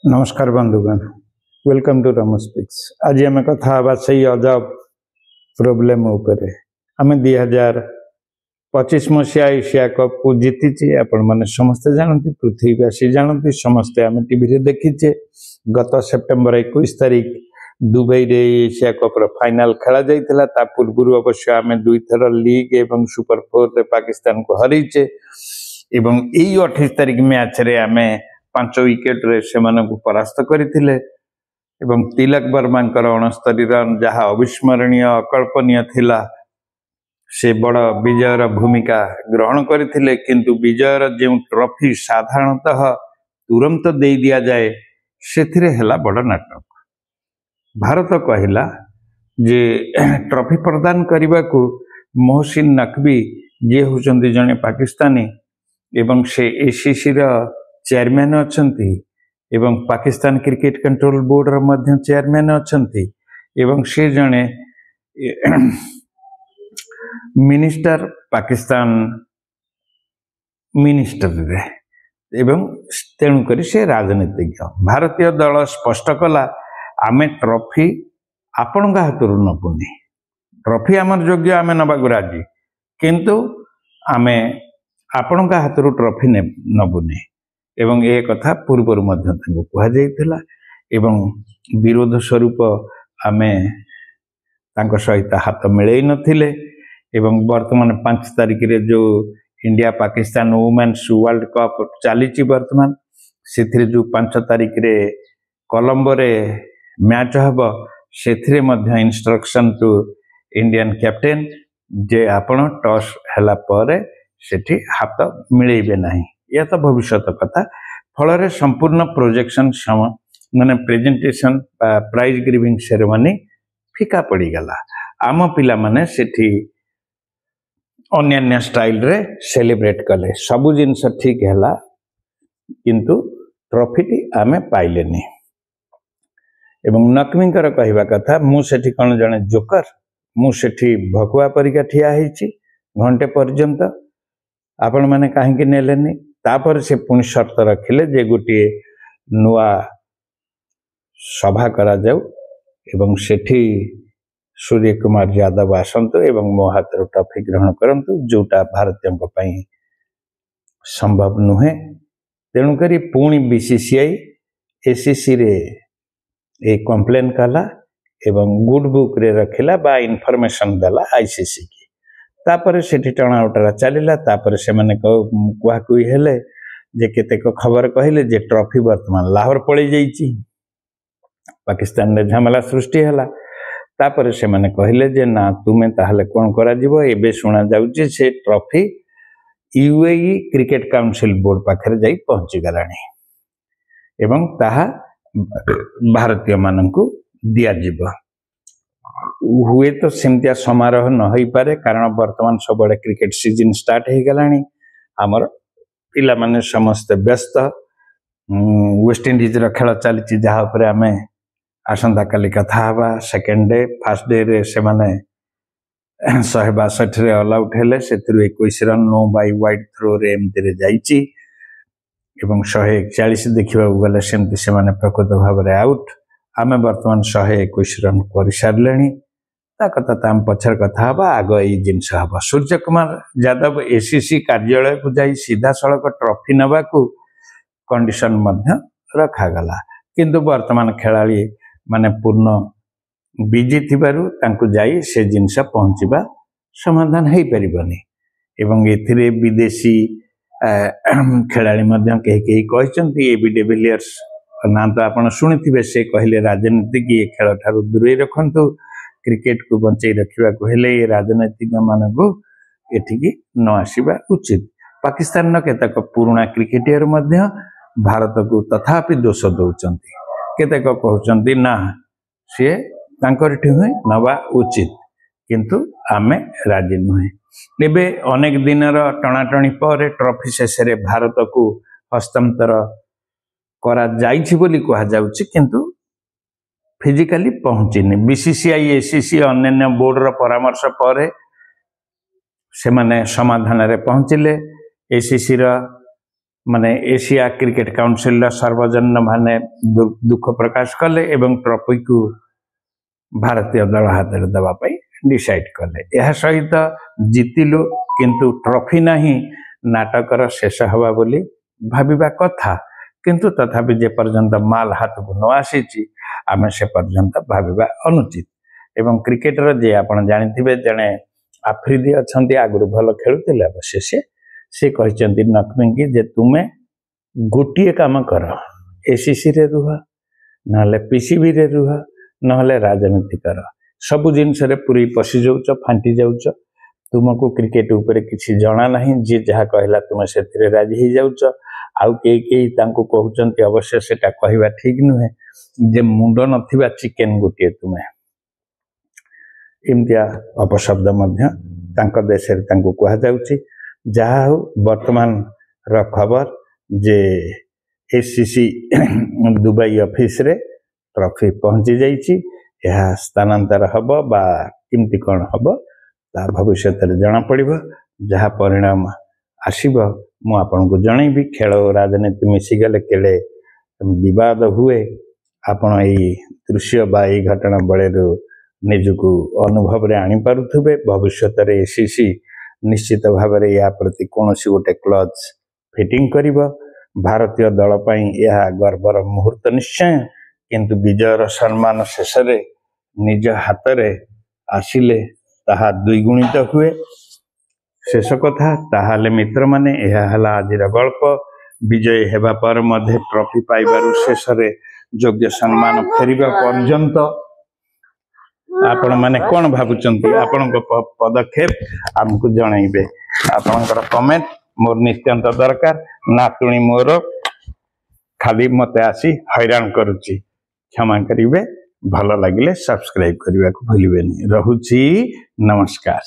नमस्कार बंधुगण, welcome to रमो speaks. आज आम कथा से अजब प्रोब्लेम उपरे आम 2025 मसीहा एशिया कप को जीतीचे आपण मैंने समस्ते जानती, पृथ्वीवासी जानती, समस्ते आम टीवी देखीचे। गत सेप्टेम्बर 21 तारीख दुबई रे एशिया कप फाइनाल खेला जाइथिला। ता पूर्व अवश्य आम 2 थर लीग एवं सुपर 4 रे पाकिस्तान को हरैचे एवं यही 28 तारीख मैच रे आम 5 विकेट रे से परास्त करथिले एवं तिलक वर्मा 69 रन जहाँ अविस्मरणीय अकल्पनीय थिला। से बड़ विजयर भूमिका ग्रहण करथिले, किंतु विजयर जो ट्रॉफी साधारणतः तुरंत दे दिया जाए सेथिरे हेला बड़ नाटक। भारत कहला जे ट्रॉफी प्रदान करने को मोहसिन नकवी जे होचंदी जने पाकिस्तानी एवं से एसीसी रा चेयरमैन अच्छंती एवं पाकिस्तान क्रिकेट कंट्रोल बोर्ड रा मध्य चेयरमैन अच्छंती एवं से जने मिनिस्टर पाकिस्तान मिनिस्टर रे एवं तेणुक से राजनीतिज्ञ। भारतीय दल स्पष्ट कला आमे ट्रॉफी आपण हाथ नबुनी, ट्रॉफी आमर योग्य आमे नबागु राजी, किंतु आमे आपण हाथ ट्रॉफी नबुनी एवं ए कथा पूर्वर मध्य कह जाइथिला एवं विरोध स्वरूप आमे तांको सहित हाथ मिलई नथिले। एवं वर्तमान 5 तारीख रे जो India Pakistan women's world cup चली वर्तमान से जो 5 तारीख रे कोलंबो रे मैच हब से मध्य इंस्ट्रक्शन टू इंडियन कैप्टेन जे आपण टॉस हैला परे सेठी हाथ मिलैबे नाही। यह तो भविष्य कथा फल संपूर्ण प्रोजेक्शन माने प्रेजेंटेशन प्राइज गिविंग सेरेमनी फिका पड़ीगला। आम पिला माने सेठी अन्य स्टाइल रे सेलिब्रेट कले, सबु जिनस ठीक हैला, किंतु ट्रॉफी टी आमे पाइलेनी। एवं नकवींकर कहवा कथा मु सेठी कौन जने जोकर, मु सेठी भकुआ परिका ठिया ହେଇची घंटे पर्यंत, आपण माने काहेकि नेलेनी। तापर से पुणी शर्त रखिले जे गोटे नुआ सभा करा जाऊ एवं सेठी सूर्य कुमार यादव आसंतु एवं मो हाथ ट्रॉफी ग्रहण करंतु, जोटा भारतीयों पई संभव नुहे। तेणुकरी पुणी बीसीसीआई एसीसी रे ए कंप्लेन कला एवं गुड बुक रे रखिला बा इनफॉरमेशन दला आईसीसी की। तापर सेठी टणा उटरा चलिला। तापर से माने कुहाकुई हेले जे केतेक खबर कहले जे ट्रॉफी वर्तमान लाहौर पड़े जाइची, पाकिस्तान रे झमेला सृष्टि हैला। तापर से माने कहले जे ना तुमे ताहले कोन करा जीवो, एबे सुना जाउची से trophy UAE cricket council board पाखरे जाई पहुंची गलानी एवं ताहा भारतीय माननकु दिया जीवो। हुए तो सेमतिया समारोह न होई पारे, कारण वर्तमान सब क्रिकेट सीजन स्टार्ट हो गलानी। आमर पिला माने समस्त व्यस्त, वेस्ट इंडीज रो खेल चली जहाँ पर आम आसंता काली कथा हवा। सेकेंड डे फर्स्ट डे रे से माने 162 रे ऑल आउट हेले, से 21 रन 9 बाय वाइड थ्रो रे एमती रे जाइची एवं 141 देखा गले सेमती से माने प्रकृत भाव रे आउट। आमे वर्तमान 121 रन कर सारे कथा ताम पछर कथा हवा। आग यही जिनस हम सूर्य कुमार यादव एसीसी कार्यालय को जाई सीधा सड़क ट्रॉफी नवा को कंडीशन मध्य रखागला, किंतु वर्तमान खेलाड़ी माने पूर्ण बिजी थिबारु तांकु जाई से जिनस पहुंचीबा समाधान है परिबनी। एवं एथिरे विदेशी खेलाड़ी मध्य कहीं कहचंती एबी डिविलियर्स ना तो आपण शुणिथिबे, से कहले राजनीतिक ये खेल ठारू दूरे रखंतु, क्रिकेट को बंचाई रखा को हेले ये राजनीतिक मानक एठिकी न आसीबा उचित। पाकिस्तान न केतक पुराना क्रिकेटियर मध्य भारत को तथापि दोष दौचंती, केतक कहउचंती ना से तांकर ठिहुए नवा उचित, किंतु आमे राजी नुहे। एबे अनेक दिनर टणाटणी पर ट्रॉफी शेष रे भारत को हस्तांतर करा जाइछि बोली कहा जाउछि, किंतु फिजिकली पहुंचीनी। बीसीसीआई एसीसी अन्य बोर्ड रो परामर्श पर से माने समाधान रे पहुंचिले। एसीसी रो माने एशिया क्रिकेट काउंसिल सर्वजन माने दुख प्रकाश कले एवं ट्रॉफी को भारतीय दल हाथ में देवाई डिसाइड कले। यह सहित जीतिलु किंतु ट्रॉफी नहीं नाटकर शेष हवा बोली भाविबा कथा, किंतु तथापि जे पर्यंत माल हाथ को न आसी आम से पर्यंत भाविबा अनुचित। एवं क्रिकेटर जे आपण जानिथिबे जने आफ्रिदी अछंती आगुरु भल खेलुतिले अवश्य से कहचंती नकमिंगी जे तुमे गोटिए काम कर, एसीसी रे रुह नहले पीसीबी रे रुह नहले राजनीति कर, सबु जिनस रे पूरी पशि जाउच फांटी जाउच, तुमको क्रिकेट ऊपर किसी जना नहीं, जी जहाँ कहला तुम से राजी हो जाउच। आउ कई तांको कहउचंती अवश्य सेटा कहवा ठीक नुहे जे मुंड नथिबा चिकेन गोटे तुमे इमतिया अपशब्द मध्य तांको देश रे तांको कहा जाउची। जहा हो वर्तमान र खबर जे एसीसी दुबई ऑफिस रे ट्रॉफी पहुंची जाइची, यह स्थानांतर हब बा किमती कौन हब ता भविष्य जना पड़िबो। जहाँ परिणाम आसीबो मु आपन को जनैबी। खेल और राजनीति मिसिगले केले विवाद हुए, आपण एई दृश्य बा एई घटना बळे निजको अनुभव रे आनी पारुथबे। भविष्य रे एसीसी निश्चित भाव रे या प्रति कोनोसी गोटे क्लज फिटिंग करिबो। भारतीय दल पई यह गर्वर मुहूर्त निश्चय, किंतु विजयर सम्मान शेष रे निज हाथ रे आसिले ताहा द्विगुणित हुए। शेष कथा ताहाले मित्र माने यह हला आजिर गल्प। विजय हेबा पर मध्य ट्रॉफी पाइबारु शेष रे योग्य सम्मान फेरिबा पर्यंत आपण माने कोन भाबुचंती, आपण पदक्षेप हमकु जणाइबे। आपणकर कमेंट मोर नित्यंत दरकार। नातुणी मोर खाली मते आसी हैरान करूची, क्षमा करिवे। भल लागिले सब्सक्राइब करने को भूलिबेनी। रहुची, नमस्कार।